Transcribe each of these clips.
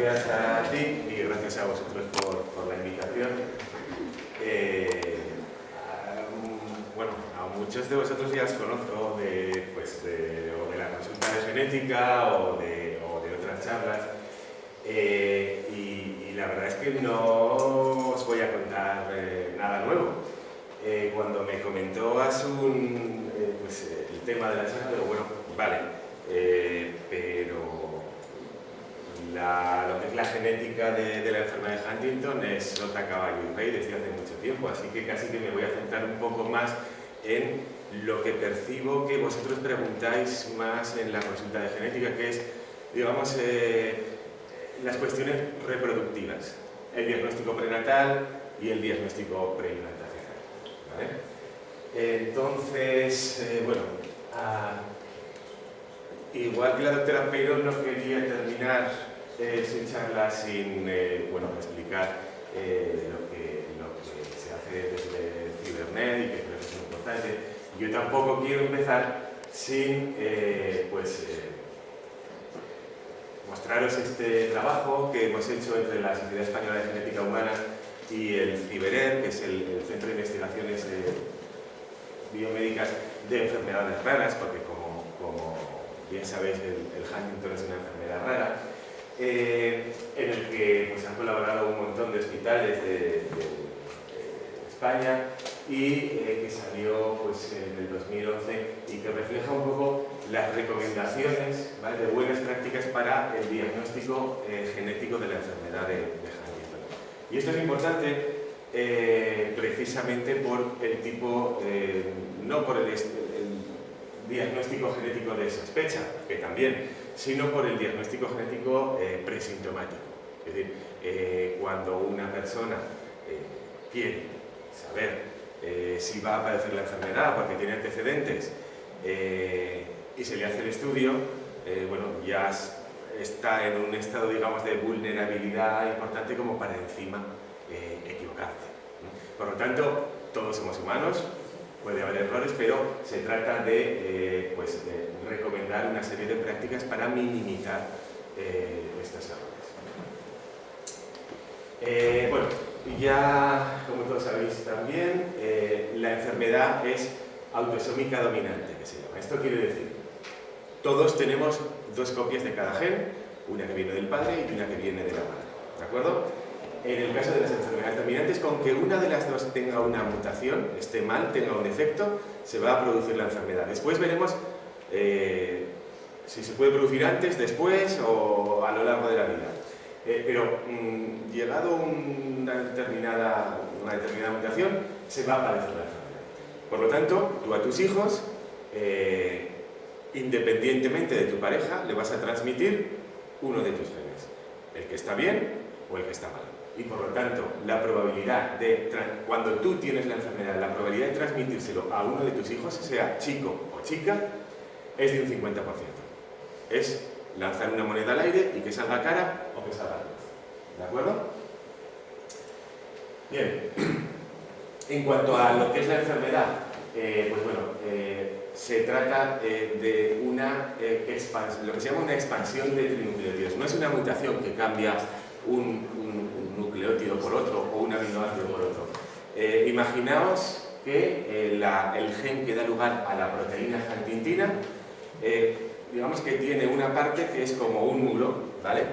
gracias a ti y gracias a vosotros por la invitación. Bueno, a muchos de vosotros ya os conozco o de la consulta de genética o de otras charlas. Y la verdad es que no os voy a contar nada nuevo. Cuando me comentó Asun el tema de la charla, digo, bueno, vale, pero lo que es la genética de la enfermedad de Huntington es sota, caballo y rey desde hace mucho tiempo, así que casi que me voy a centrar un poco más en lo que percibo que vosotros preguntáis más en la consulta de genética, que es, digamos, las cuestiones reproductivas, el diagnóstico prenatal y el diagnóstico preimplantacional, ¿vale? Entonces, igual que la doctora Peiró no quería terminar su charla sin explicar lo que se hace desde Cibernet y que creo que es muy importante. Yo tampoco quiero empezar sin mostraros este trabajo que hemos hecho entre la Sociedad Española de Genética Humana y el CIBERER, que es el Centro de Investigaciones Biomédicas de Enfermedades Raras, porque como bien sabéis, el Huntington es una enfermedad rara, en el que han colaborado un montón de hospitales de España y que salió en el 2011 y que refleja un poco las recomendaciones, ¿vale?, de buenas prácticas para el diagnóstico genético de la enfermedad de Huntington. Y esto es importante precisamente por el tipo, no por el diagnóstico genético de sospecha, que también, sino por el diagnóstico genético presintomático. Es decir, cuando una persona quiere saber si va a padecer la enfermedad porque tiene antecedentes y se le hace el estudio, ya está en un estado, digamos, de vulnerabilidad importante como para encima equivocarte. Por lo tanto, todos somos humanos, puede haber errores, pero se trata de recomendar una serie de prácticas para minimizar estos errores. Ya, como todos sabéis también, la enfermedad es autosómica dominante, que se llama. Esto quiere decir, todos tenemos dos copias de cada gen, una que viene del padre y una que viene de la madre, ¿de acuerdo? En el caso de las enfermedades dominantes, con que una de las dos tenga una mutación, esté mal, tenga un defecto, se va a producir la enfermedad. Después veremos si se puede producir antes, después o a lo largo de la vida. Pero llegado una determinada mutación, se va a padecer la enfermedad. Por lo tanto, tú a tus hijos, independientemente de tu pareja, le vas a transmitir uno de tus genes, el que está bien o el que está mal. Y por lo tanto, la probabilidad cuando tú tienes la enfermedad, la probabilidad de transmitírselo a uno de tus hijos, sea chico o chica, es de un 50%. Es lanzar una moneda al aire y que salga cara o que salga luz. ¿De acuerdo? Bien. En cuanto a lo que es la enfermedad, se trata de una expansión, lo que se llama una expansión de trinucleótidos. No es una mutación que cambia un nucleótido por otro o un aminoácido por otro. Imaginaos que el gen que da lugar a la proteína huntingtina, digamos que tiene una parte que es como un muro, ¿vale?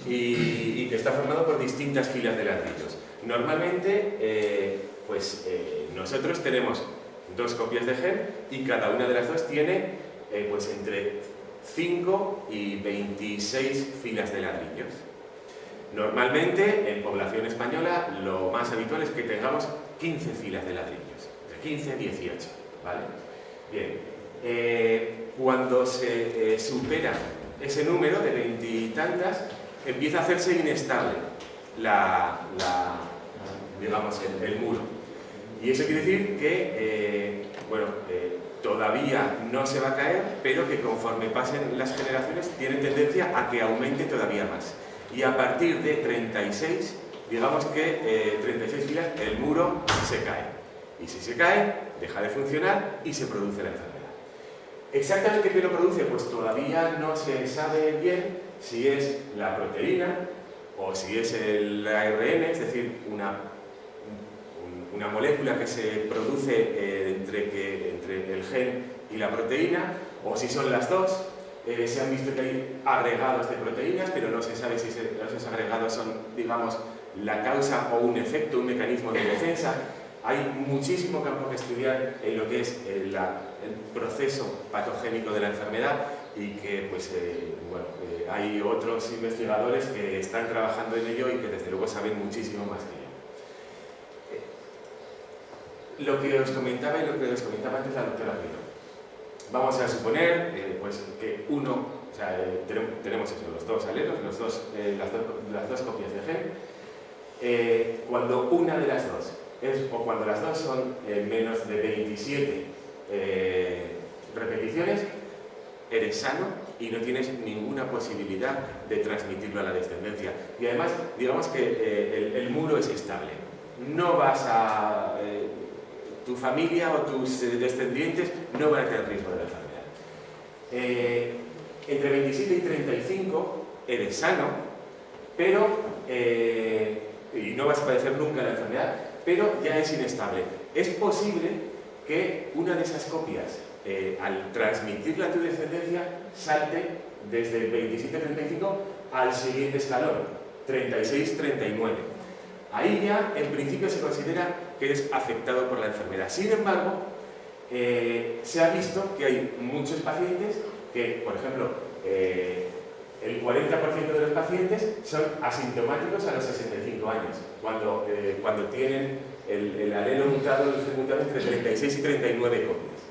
Y que está formado por distintas filas de ladrillos. Normalmente, nosotros tenemos dos copias de gen y cada una de las dos tiene entre 5 y 26 filas de ladrillos. Normalmente, en población española, lo más habitual es que tengamos 15 filas de ladrillos, de 15 a 18, ¿vale? Bien. Cuando se supera ese número de 20 y tantas, empieza a hacerse inestable el muro. Y eso quiere decir que, todavía no se va a caer, pero que conforme pasen las generaciones tiene tendencia a que aumente todavía más. Y a partir de 36, digamos que 36 filas, el muro se cae. Y si se cae, deja de funcionar y se produce la enfermedad. ¿Exactamente qué lo produce? Pues todavía no se sabe bien, si es la proteína o si es el ARN, es decir, una molécula que se produce entre el gen y la proteína, o si son las dos. Se han visto que hay agregados de proteínas, pero no se sabe si esos agregados son, digamos, la causa o un efecto, un mecanismo de defensa. Hay muchísimo campo que estudiar en lo que es el proceso patogénico de la enfermedad y que pues, hay otros investigadores que están trabajando en ello y que desde luego saben muchísimo más que yo. Lo que os comentaba y lo que os comentaba antes la doctora Pino. Vamos a suponer pues, que tenemos eso, los dos alelos, las dos copias de gen. Cuando una de las dos o cuando las dos son menos de 27 repeticiones, eres sano y no tienes ninguna posibilidad de transmitirlo a la descendencia. Y además, digamos que el muro es estable. No vas a... tu familia o tus descendientes no van a tener riesgo de la enfermedad. Entre 27 y 35 eres sano, pero... y no vas a padecer nunca la enfermedad, pero ya es inestable. Es posible que una de esas copias, al transmitirla a tu descendencia, salte desde el 27-35 al siguiente escalón, 36-39. Ahí ya, en principio, se considera que eres afectado por la enfermedad. Sin embargo, se ha visto que hay muchos pacientes que, por ejemplo, el 40% de los pacientes son asintomáticos a los 65 años, cuando tienen el alelo mutado, el gen mutado entre 36 y 39 copias.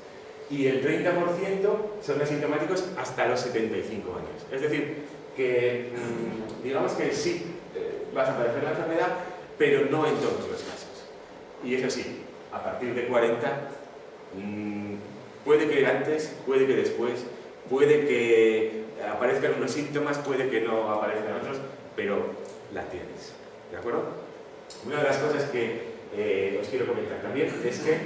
Y el 30% son asintomáticos hasta los 75 años. Es decir, que digamos que sí vas a padecer la enfermedad, pero no en todos los casos. Y eso sí, a partir de 40, puede que antes, puede que después, puede que aparezcan unos síntomas, puede que no aparezcan otros, pero la tienes. ¿De acuerdo? Una de las cosas que os quiero comentar también es que,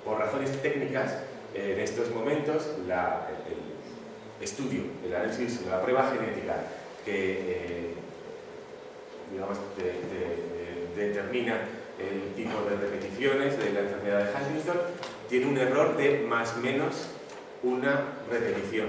por razones técnicas, en estos momentos, el estudio, el análisis, la prueba genética que digamos, determina el tipo de repeticiones de la enfermedad de Huntington, tiene un error de más o menos una repetición.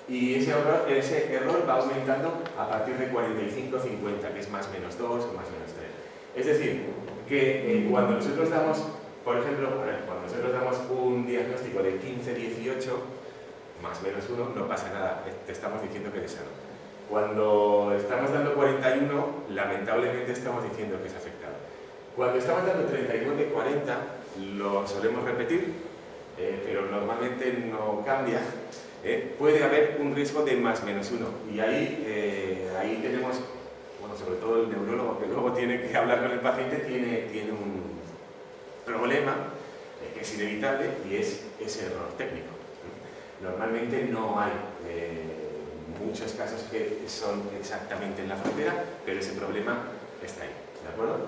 Y ese error va aumentando a partir de 45-50, que es más menos 2 o más menos 3. Es decir, que cuando nosotros damos, por ejemplo, cuando nosotros damos un diagnóstico de 15-18, más menos 1, no pasa nada, te estamos diciendo que eres sano. Cuando estamos dando 41, lamentablemente estamos diciendo que es afectado. Cuando estamos dando 39-40, lo solemos repetir, pero normalmente no cambia. Puede haber un riesgo de más menos 1. Y ahí tenemos, bueno, sobre todo el neurólogo que luego tiene que hablar con el paciente, tiene un problema que es inevitable y es ese error técnico. Normalmente no hay muchos casos que son exactamente en la frontera, pero ese problema está ahí. ¿De acuerdo?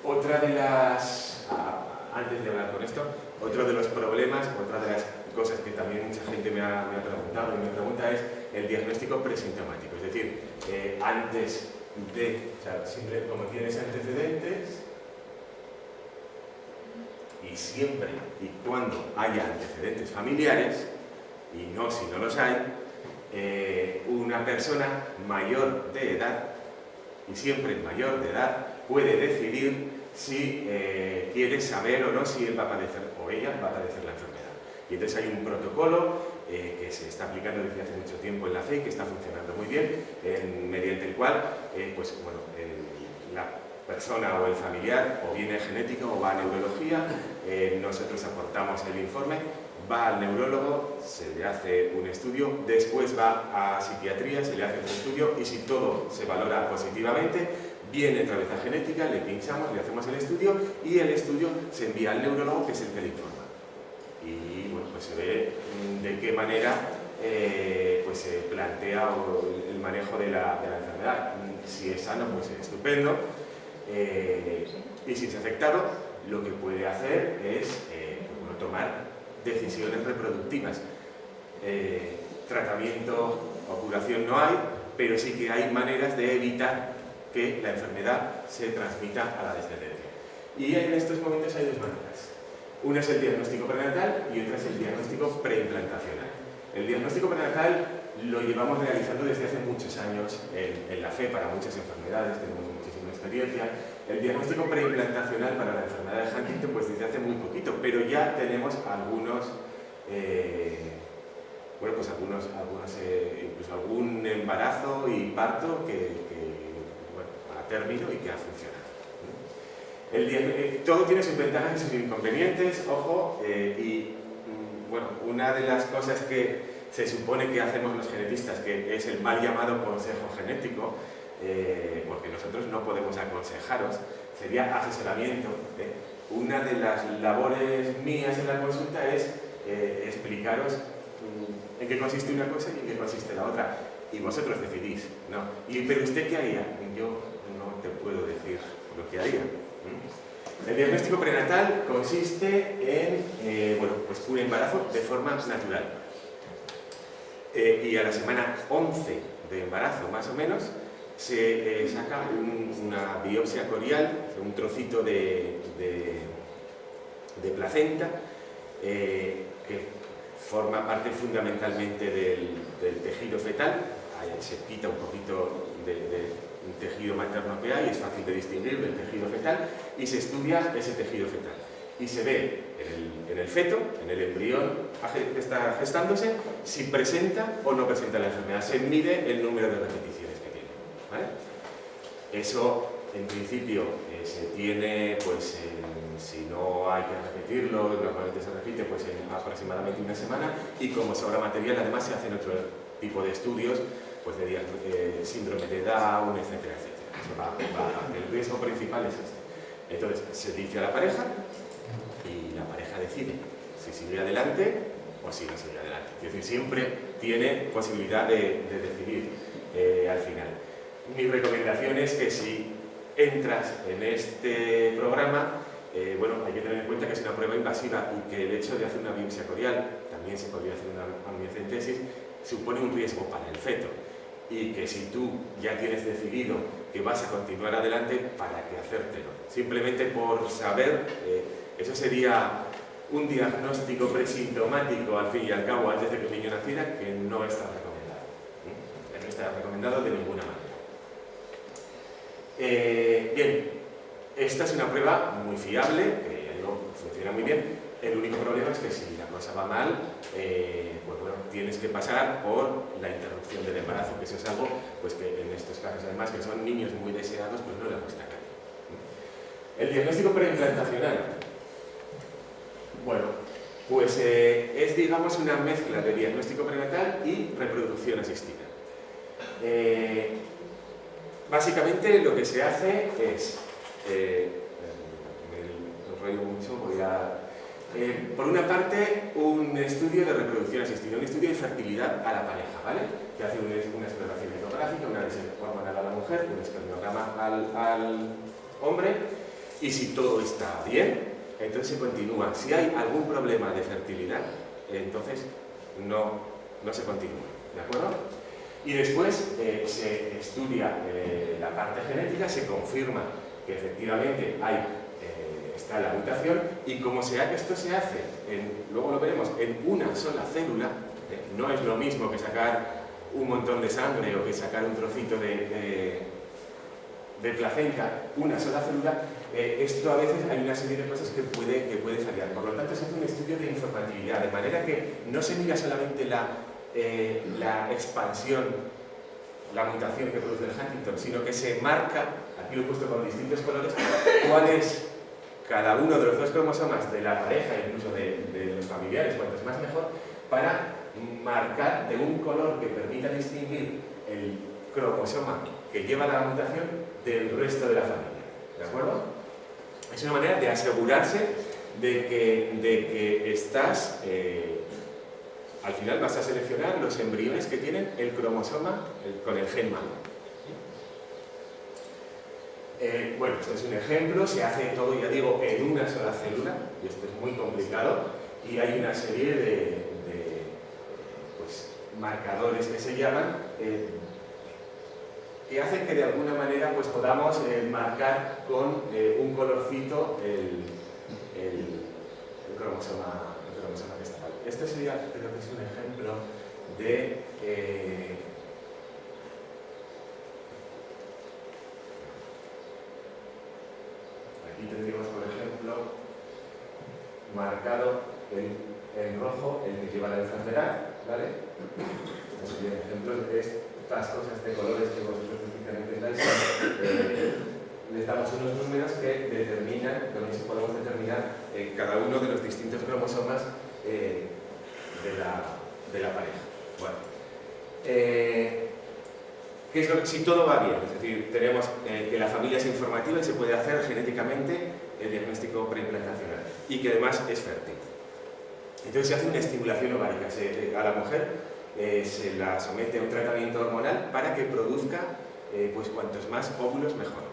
Otra de las... antes de hablar con esto, otro de los problemas, otra de las cosas que también mucha gente me ha preguntado y me pregunta es el diagnóstico presintomático. Es decir, antes de... O sea, siempre como tienes antecedentes, y siempre y cuando haya antecedentes familiares, y no si no los hay, una persona mayor de edad, y siempre mayor de edad, puede decidir si quiere saber o no si él va a padecer o ella va a padecer la enfermedad. Y entonces hay un protocolo que se está aplicando desde hace mucho tiempo en la FE y que está funcionando muy bien, mediante el cual pues, bueno, la persona o el familiar o viene a genética o va a neurología, nosotros aportamos el informe, va al neurólogo, se le hace un estudio, después va a psiquiatría, se le hace otro estudio y si todo se valora positivamente, viene otra vez a genética, le pinchamos, le hacemos el estudio y el estudio se envía al neurólogo, que es el que le informa. Y bueno, pues se ve de qué manera pues se plantea el manejo de la enfermedad. Si es sano, pues es estupendo. Y si es afectado, lo que puede hacer es bueno, tomar decisiones reproductivas. Tratamiento o curación no hay, pero sí que hay maneras de evitar que la enfermedad se transmita a la descendencia. Y en estos momentos hay dos maneras. Una es el diagnóstico prenatal y otra es el diagnóstico preimplantacional. El diagnóstico prenatal lo llevamos realizando desde hace muchos años en la FE para muchas enfermedades, tenemos muchísima experiencia. El diagnóstico preimplantacional para la enfermedad de Huntington pues desde hace muy poquito, pero ya tenemos algunos, incluso algún embarazo y parto a término y que ha funcionado. Todo tiene sus ventajas y sus inconvenientes, ojo, una de las cosas que se supone que hacemos los genetistas, que es el mal llamado consejo genético, porque nosotros no podemos aconsejaros, sería asesoramiento. Una de las labores mías en la consulta es explicaros en qué consiste una cosa y en qué consiste la otra, y vosotros decidís, ¿no? ¿Pero usted qué haría? Yo no te puedo decir lo que haría. El diagnóstico prenatal consiste en un embarazo de forma natural. Y a la semana 11 de embarazo, más o menos, se saca una biopsia corial, un trocito de placenta, que forma parte fundamentalmente del tejido fetal. Ahí se quita un poquito de un tejido materno que hay, es fácil de distinguir del tejido fetal, y se estudia ese tejido fetal. Y se ve en el feto, en el embrión que está gestándose, si presenta o no presenta la enfermedad. Se mide el número de repeticiones que tiene, ¿vale? Eso, en principio, se tiene, pues, si no hay que repetirlo, normalmente se repite pues, en aproximadamente una semana, y como sobra material, además se hacen otro tipo de estudios, pues de síndrome de Down, etcétera, etcétera. El riesgo principal es este. Entonces, se dice a la pareja y la pareja decide si sigue adelante o si no sigue adelante. Es decir, siempre tiene posibilidad de decidir al final. Mi recomendación es que si entras en este programa, hay que tener en cuenta que es una prueba invasiva y que el hecho de hacer una biopsia corial, también se podría hacer una amniocentesis, supone un riesgo para el feto. Y que si tú ya tienes decidido que vas a continuar adelante, ¿para qué hacértelo? Simplemente por saber, eso sería un diagnóstico presintomático, al fin y al cabo, antes de que el niño naciera, que no está recomendado. No está recomendado de ninguna manera. Bien, esta es una prueba muy fiable, que ya digo, funciona muy bien. El único problema es que si la cosa va mal, tienes que pasar por la interrupción del embarazo, que eso es algo pues, que en estos casos, además, que son niños muy deseados, pues no le gusta a nadie. El diagnóstico preimplantacional, es, digamos, una mezcla de diagnóstico prenatal y reproducción asistida. Básicamente lo que se hace es, me enrollo mucho, por una parte, un estudio de reproducción asistida, un estudio de fertilidad a la pareja, ¿vale? Que hace una exploración ecográfica, una análisis hormonal a la mujer, un espermograma al hombre, y si todo está bien, entonces se continúa. Si hay algún problema de fertilidad, entonces no se continúa, ¿de acuerdo? Y después se estudia la parte genética, se confirma que efectivamente está la mutación, y como sea que esto se hace, luego lo veremos, en una sola célula, no es lo mismo que sacar un montón de sangre o que sacar un trocito de placenta, una sola célula, esto a veces hay una serie de cosas que puede fallar. Por lo tanto, se hace un estudio de informatividad, de manera que no se mira solamente la expansión, la mutación que produce el Huntington, sino que se marca, aquí lo he puesto con distintos colores, cuál es cada uno de los dos cromosomas de la pareja, incluso de los familiares, cuantos más mejor, para marcar de un color que permita distinguir el cromosoma que lleva la mutación del resto de la familia. ¿De acuerdo? Es una manera de asegurarse de que estás, al final vas a seleccionar los embriones que tienen el cromosoma con el gen malo. Esto es un ejemplo, se hace todo, ya digo, en una sola célula, y esto es muy complicado, y hay una serie de marcadores que se llaman que hacen que de alguna manera pues, podamos marcar con un colorcito el cromosoma que está mal. Este sería, creo que es un ejemplo de aquí tendríamos, por ejemplo, marcado en rojo el que lleva la enfermedad, ¿vale? Este sería un ejemplo de estas cosas de colores que vosotros especialmente entendáis. Les damos unos números que determinan, con eso podemos determinar cada uno de los distintos cromosomas de la pareja. Bueno. ¿Qué es lo que, si todo va bien? Es decir, tenemos que la familia es informativa y se puede hacer genéticamente el diagnóstico preimplantacional y que además es fértil. Entonces se hace una estimulación ovárica. A la mujer se la somete a un tratamiento hormonal para que produzca pues cuantos más óvulos mejor.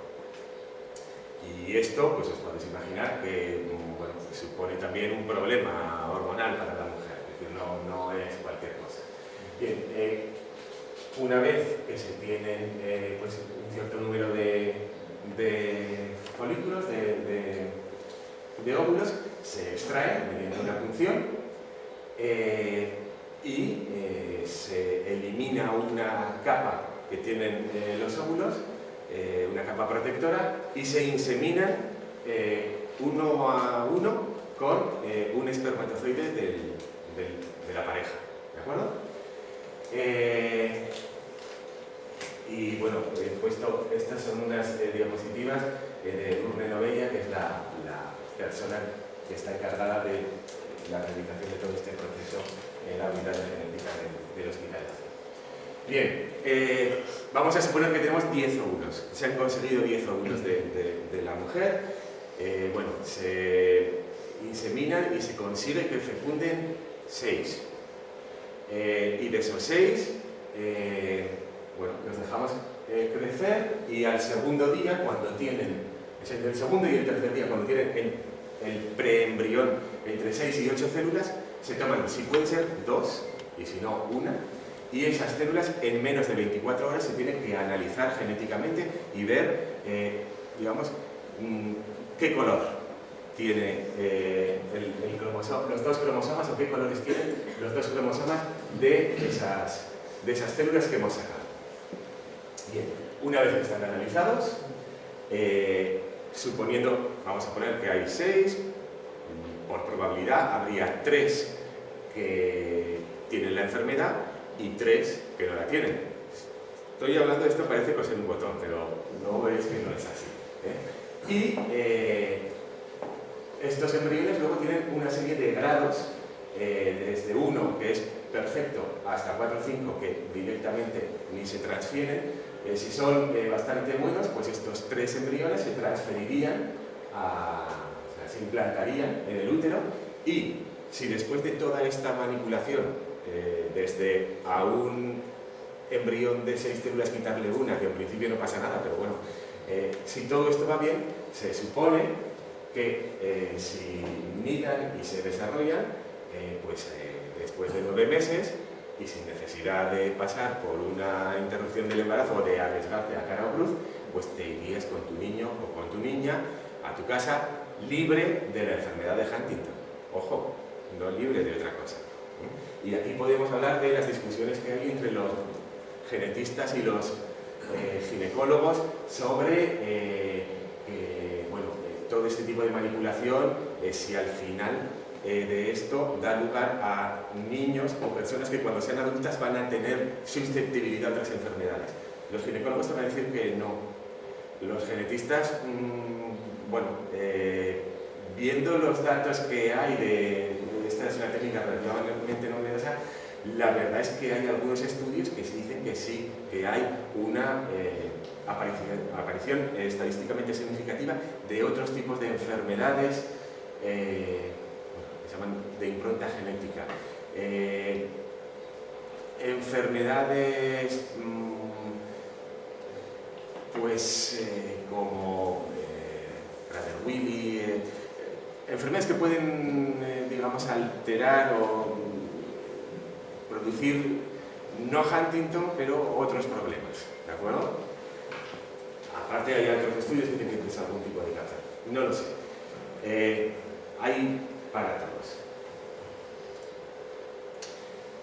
Y esto, pues os podéis imaginar que bueno, supone también un problema hormonal para la mujer, es decir, no es cualquier cosa. Bien, una vez que se tienen pues un cierto número de folículos, de óvulos, se extraen mediante una punción y se elimina una capa que tienen los óvulos, una capa protectora, y se inseminan uno a uno con un espermatozoide de la pareja. ¿De acuerdo? Y bueno, he puesto, estas son unas diapositivas de Urne Novella, que es la persona que está encargada de la realización de todo este proceso en la unidad de genética del hospital. Bien, vamos a suponer que tenemos 10 óvulos. Se han conseguido 10 óvulos de la mujer. Bueno, se inseminan y se consigue que fecunden 6. Y de esos 6, bueno, los dejamos crecer y al segundo día, cuando tienen, es entre el segundo y el tercer día, cuando tienen el preembrión entre 6 y 8 células, se toman, si puede ser, 2 y si no, 1, y esas células en menos de 24 horas se tienen que analizar genéticamente y ver, digamos, qué color tiene el cromosoma, los dos cromosomas, o qué colores tienen los dos cromosomas de esas células que hemos sacado. Bien, una vez que están analizados, suponiendo, vamos a poner que hay 6, por probabilidad habría 3 que tienen la enfermedad y 3 que no la tienen. Estoy hablando de esto, parece coser un botón, pero no veis que no es así. Y estos embriones luego tienen una serie de grados, desde 1, que es perfecto, hasta 4 o 5, que directamente ni se transfieren. Si son bastante buenos, pues estos 3 embriones se transferirían, o sea, se implantarían en el útero, y si después de toda esta manipulación, desde a un embrión de 6 células quitarle una, que en principio no pasa nada, pero bueno, si todo esto va bien, se supone que si nidan y se desarrollan, pues después de 9 meses, y sin necesidad de pasar por una interrupción del embarazo o de arriesgarte a cara o cruz, pues te irías con tu niño o con tu niña a tu casa libre de la enfermedad de Huntington. Ojo, no libre de otra cosa. Y aquí podemos hablar de las discusiones que hay entre los genetistas y los ginecólogos sobre bueno, todo este tipo de manipulación, si al final de esto da lugar a niños o personas que cuando sean adultas van a tener susceptibilidad a otras enfermedades. Los ginecólogos van a decir que no. Los genetistas, bueno, viendo los datos que hay esta es una técnica relativamente novedosa, la verdad es que hay algunos estudios que dicen que sí, que hay una aparición estadísticamente significativa de otros tipos de enfermedades que se llaman de impronta genética. Enfermedades pues como Prader-Willi, enfermedades que pueden, digamos, alterar o producir, no Huntington, pero otros problemas, ¿de acuerdo? Aparte hay otros estudios que tienen que ser algún tipo de cáncer, no lo sé. Hay para todos.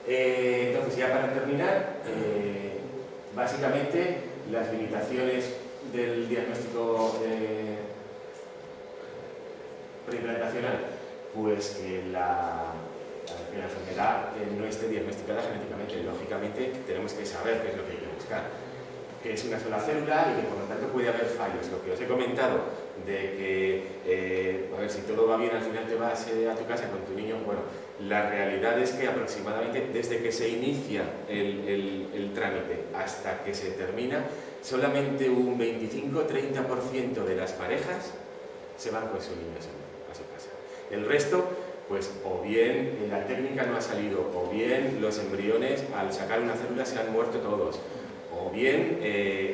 Entonces, ya para terminar, básicamente las limitaciones del diagnóstico preimplantacional, pues que la enfermedad no esté diagnosticada genéticamente. Lógicamente tenemos que saber qué es lo que hay que buscar, que es una sola célula y que por lo tanto puede haber fallos. Lo que os he comentado de que, a ver, si todo va bien al final te vas a tu casa con tu niño, bueno, la realidad es que aproximadamente desde que se inicia el trámite hasta que se termina, solamente un 25-30% de las parejas se van con su niño a su casa. El resto, pues o bien la técnica no ha salido, o bien los embriones al sacar una célula se han muerto todos, o bien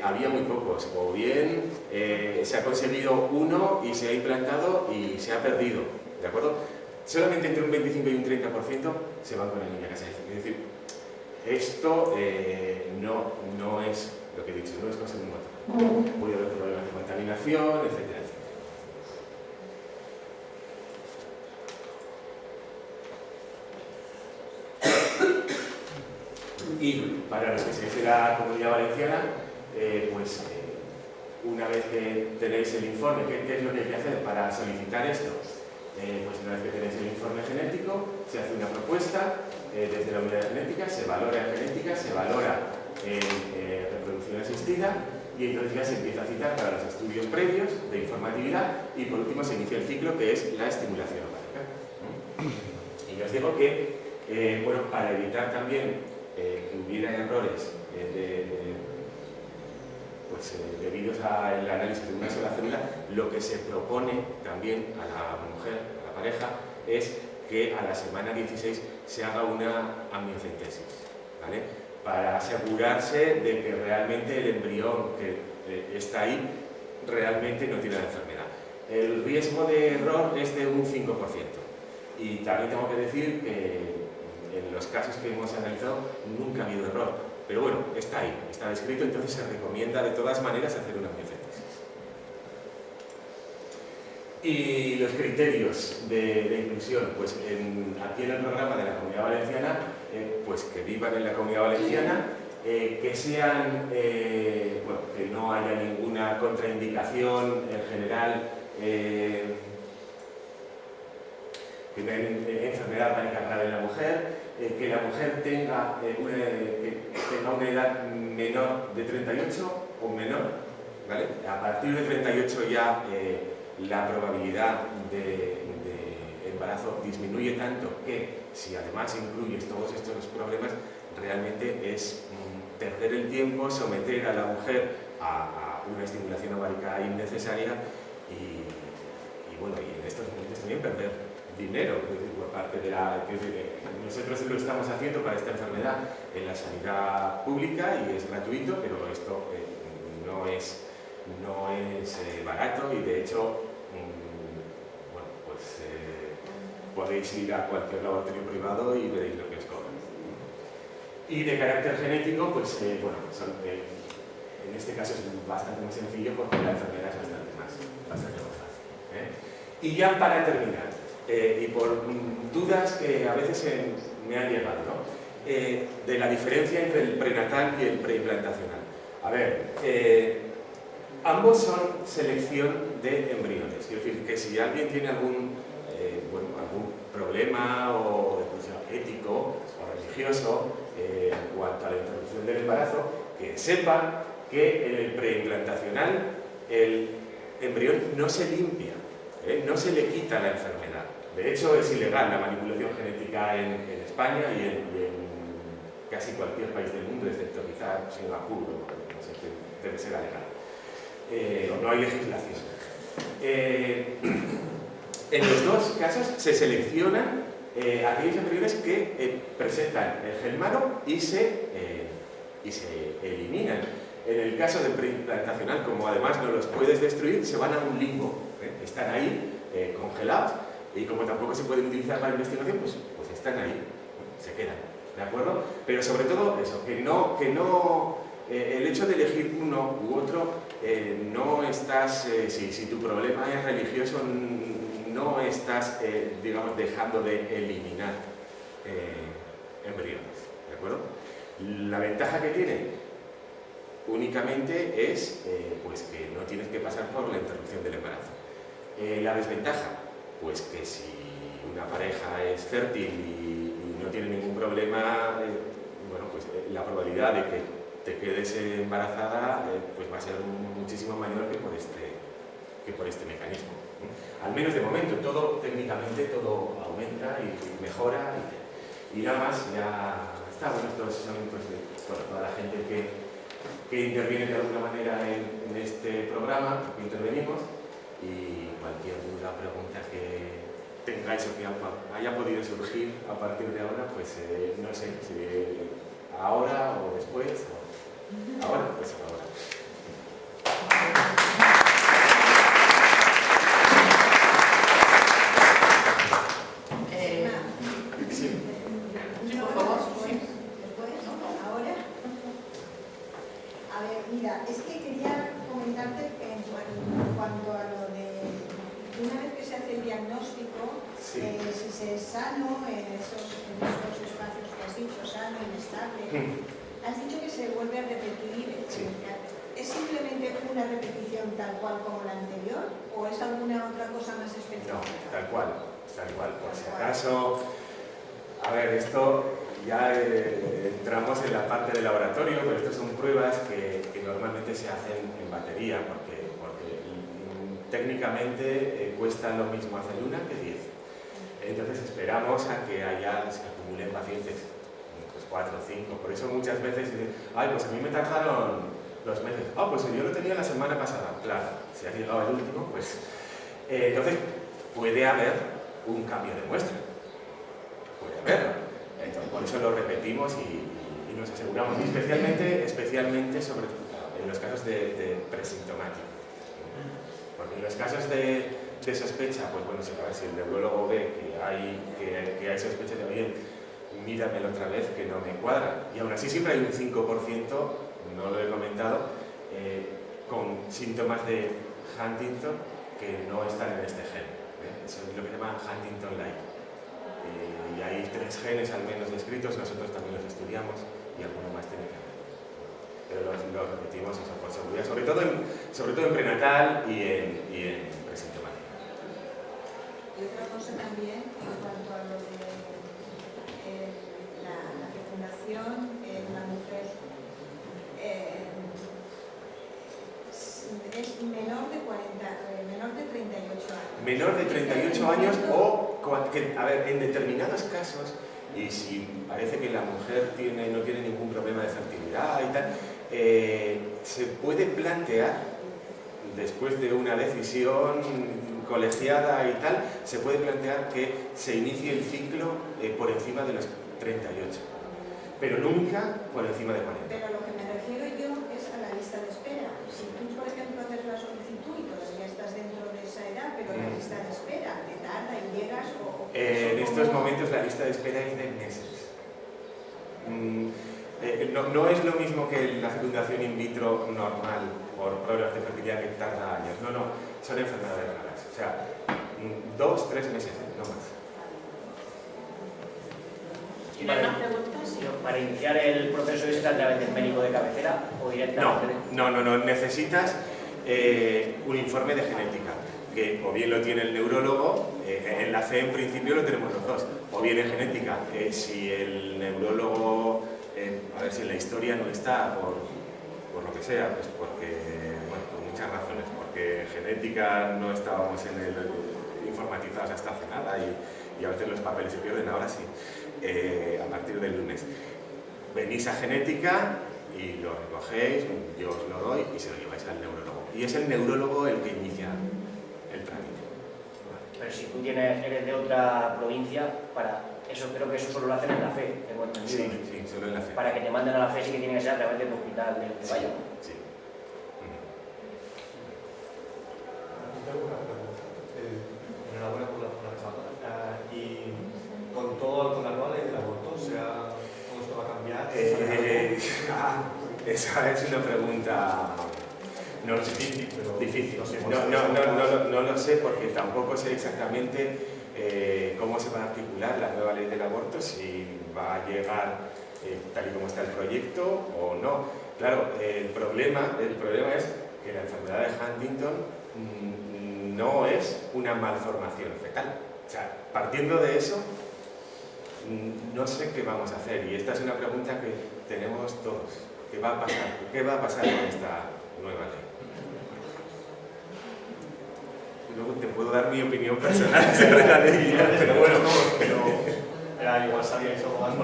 había muy pocos, o bien se ha conseguido uno y se ha implantado y se ha perdido, ¿de acuerdo? Solamente entre un 25 y un 30% se van con el niño a casa. Es decir, esto no es lo que he dicho, no es cosa de un motor. Puede haber problemas de contaminación, etcétera, etcétera. Y para los que seáis de la Comunidad Valenciana, pues una vez que tenéis el informe, ¿qué es lo que hay que hacer para solicitar esto? Pues una vez que tenéis el informe genético, se hace una propuesta desde la unidad de genética, se valora en genética, se valora en reproducción asistida y entonces ya se empieza a citar para los estudios previos de informatividad y por último se inicia el ciclo que es la estimulación ovárica. Y yo os digo que, bueno, para evitar también que hubiera errores debidos al análisis de una sola célula, lo que se propone también a la mujer, a la pareja, es que a la semana 16 se haga una amniocentesis, ¿vale? Para asegurarse de que realmente el embrión que está ahí realmente no tiene la enfermedad. El riesgo de error es de un 5%. Y también tengo que decir que en los casos que hemos analizado nunca ha habido error, pero bueno, está ahí, está descrito, entonces se recomienda de todas maneras hacer una amniocentesis. Y los criterios de inclusión, pues aquí en el programa de la Comunidad Valenciana, pues que vivan en la Comunidad Valenciana, que sean, bueno, que no haya ninguna contraindicación en general, que no haya enfermedad orgánica grave en la mujer, que la mujer tenga una edad menor de 38 o menor, ¿vale? A partir de 38 ya la probabilidad de embarazo disminuye tanto que si además incluyes todos estos problemas, realmente es perder el tiempo, someter a la mujer a una estimulación ovárica innecesaria y bueno, y en estos momentos también perder dinero por parte de la... Nosotros lo estamos haciendo para esta enfermedad en la sanidad pública y es gratuito, pero esto no es barato y de hecho, bueno, pues podéis ir a cualquier laboratorio privado y veréis lo que os cobran. Y de carácter genético, pues bueno, en este caso es bastante más sencillo porque la enfermedad es bastante más fácil. Y ya para terminar, y por dudas que a veces me han llegado, ¿no? De la diferencia entre el prenatal y el preimplantacional. A ver, ambos son selección de embriones. Es decir, que si alguien tiene algún problema o ético o religioso en cuanto a la interrupción del embarazo, que sepa que en el preimplantacional el embrión no se limpia, no se le quita la enfermedad. De hecho, es ilegal la manipulación genética en España y en casi cualquier país del mundo, excepto quizá Singapur, no sé, debe ser legal. No hay legislación. En los dos casos se seleccionan aquellos embriones que presentan el gen malo y se eliminan. En el caso del preimplantacional, como además no los puedes destruir, se van a un limbo. Están ahí congelados Y como tampoco se pueden utilizar para investigación, pues están ahí, se quedan, ¿de acuerdo? Pero sobre todo eso, el hecho de elegir uno u otro, no estás, si tu problema es religioso, no estás, digamos, dejando de eliminar embriones, ¿de acuerdo? La ventaja que tiene únicamente es pues que no tienes que pasar por la interrupción del embarazo. La desventaja, pues que si una pareja es fértil y no tiene ningún problema, bueno, pues la probabilidad de que te quedes embarazada pues va a ser muchísimo mayor que por este mecanismo. Al menos de momento, técnicamente todo aumenta y mejora y nada más, ya está. Bueno, estos son pues, toda la gente que interviene de alguna manera en este programa, que intervenimos, y cualquier duda, pregunta que tengáis o que haya podido surgir a partir de ahora, pues no sé, si ahora o después, ahora, pues ahora. Mira, es que quería comentarte que en cuanto a lo de una vez que se hace el diagnóstico, sí. Si se es sano en esos espacios que has dicho, sano, inestable, has dicho que se vuelve a repetir. Sí. ¿Es simplemente una repetición tal cual como la anterior o es alguna otra cosa más específica? No, tal cual. Por si acaso, a ver, esto ya entramos en la parte del laboratorio, pero estas son pruebas que normalmente se hacen en batería, porque técnicamente cuesta lo mismo hacer una que 10. Entonces esperamos a que se acumulen pacientes, pues 4 o 5. Por eso muchas veces dicen, ay, pues a mí me tardaron 2 meses. Pues yo lo tenía la semana pasada. Claro, si ha llegado el último, pues... entonces puede haber un cambio de muestra. Puede haberlo. Entonces, por eso lo repetimos y nos aseguramos, y especialmente sobre en los casos de presintomático. Porque en los casos de sospecha, pues bueno, a ver si el neurólogo ve que hay sospecha de, oye, míramelo otra vez que no me cuadra. Y aún así siempre hay un 5%, no lo he comentado, con síntomas de Huntington que no están en este gen. Eso es lo que se llama Huntington-like. Y hay 3 genes al menos descritos, nosotros también los estudiamos y alguno más tiene que haber. Pero los repetimos eso por seguridad, sobre todo en prenatal y en presintomático. Y otra cosa también, en cuanto a lo de la fecundación en la mujer, es menor de 38 años. Menor de 38 años o, a ver, en determinados casos, y si parece que la mujer no tiene ningún problema de fertilidad y tal, se puede plantear, después de una decisión colegiada y tal, se puede plantear que se inicie el ciclo por encima de los 38, pero nunca por encima de 40. Pero lo que me refiero yo es a la lista de espera. Si tú, por ejemplo, haces la solicitud y todavía estás dentro de esa edad, pero la lista de espera te tarda y llegas en estos momentos la lista de espera es de meses. No es lo mismo que la fecundación in vitro normal por problemas de fertilidad que tarda años. No, son enfermedades raras. O sea, 2 o 3 meses, no más. ¿Para iniciar el proceso es a través del médico de cabecera o directamente? No. Necesitas un informe de genética, que o bien lo tiene el neurólogo, en la fe en principio lo tenemos los dos, o bien en genética. Si el neurólogo, a ver si en la historia no está, por lo que sea, pues porque, bueno, por muchas razones, porque genética no estábamos informatizados hasta hace nada y a veces los papeles se pierden, ahora sí, a partir del lunes. Venís a genética y lo recogéis, yo os lo doy y se lo lleváis al neurólogo. Y es el neurólogo el que inicia el trámite. Pero si tú eres de otra provincia, eso creo que eso solo lo hacen en la fe, tengo entendido. Sí, solo en la fe. Para que te manden a la fe sí que tiene que ser a través del hospital de Valle. Sí. Tengo una pregunta. Enhorabuena por la charla. esa es una pregunta No es difícil, pero difícil. no No lo sé porque tampoco sé exactamente cómo se va a articular la nueva ley del aborto, si va a llegar tal y como está el proyecto o no. Claro, el problema es que la enfermedad de Huntington no es una malformación fetal. O sea, partiendo de eso, no sé qué vamos a hacer, y esta es una pregunta que tenemos todos. ¿Qué va a pasar? ¿Qué va a pasar con esta nueva ley? Y luego te puedo dar mi opinión personal sobre la ley, pero bueno. Igual sabíais algo más.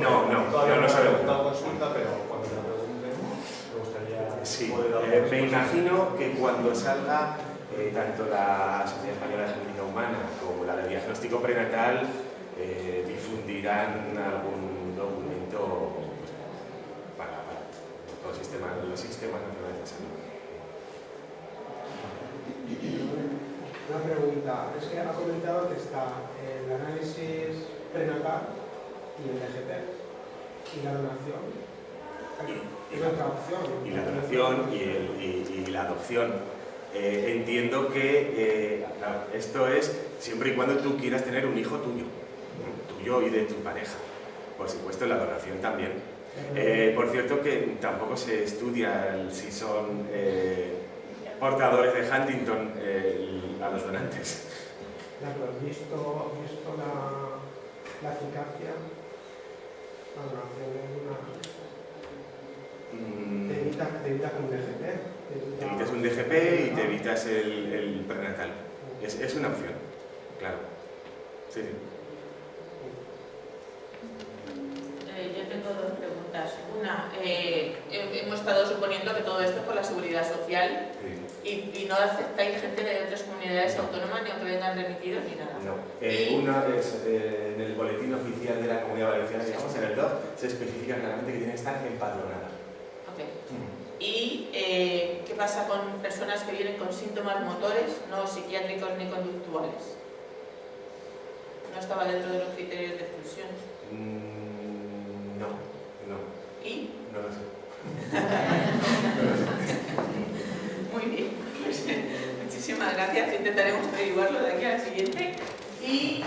Todavía no sabemos. Consulta, pero cuando me lo pregunten, me gustaría Sí, poder dar me imagino que cuando salga tanto la Sociedad Española de Genética Humana como la de Diagnóstico Prenatal difundirán algún documento para los sistemas nacionales de salud. Una pregunta, es que ha comentado que está el análisis prenatal y el DGP y la donación. ¿Qué es otra opción? Y la donación y la adopción. Entiendo que esto es siempre y cuando tú quieras tener un hijo tuyo y de tu pareja. Por supuesto, la donación también. Por cierto que tampoco se estudia si son portadores de Huntington a los donantes. Visto la eficacia, la donación es una... Te evitas un DGP. Te evitas un DGP y te evitas el prenatal. Es una opción, claro. Sí. Yo tengo dos preguntas. Una, hemos estado suponiendo que todo esto es por la seguridad social y no aceptáis gente de otras comunidades autónomas ni aunque vengan remitidos ni nada. No. Una es en el boletín oficial de la Comunidad Valenciana, digamos, en el DOC, se especifica claramente que tiene que estar empadronada. Okay. ¿Y qué pasa con personas que vienen con síntomas motores, no psiquiátricos ni conductuales? ¿No estaba dentro de los criterios de exclusión? No. ¿Y? No lo sé. Muy bien. Pues, muchísimas gracias. Intentaremos averiguarlo de aquí a la siguiente. Y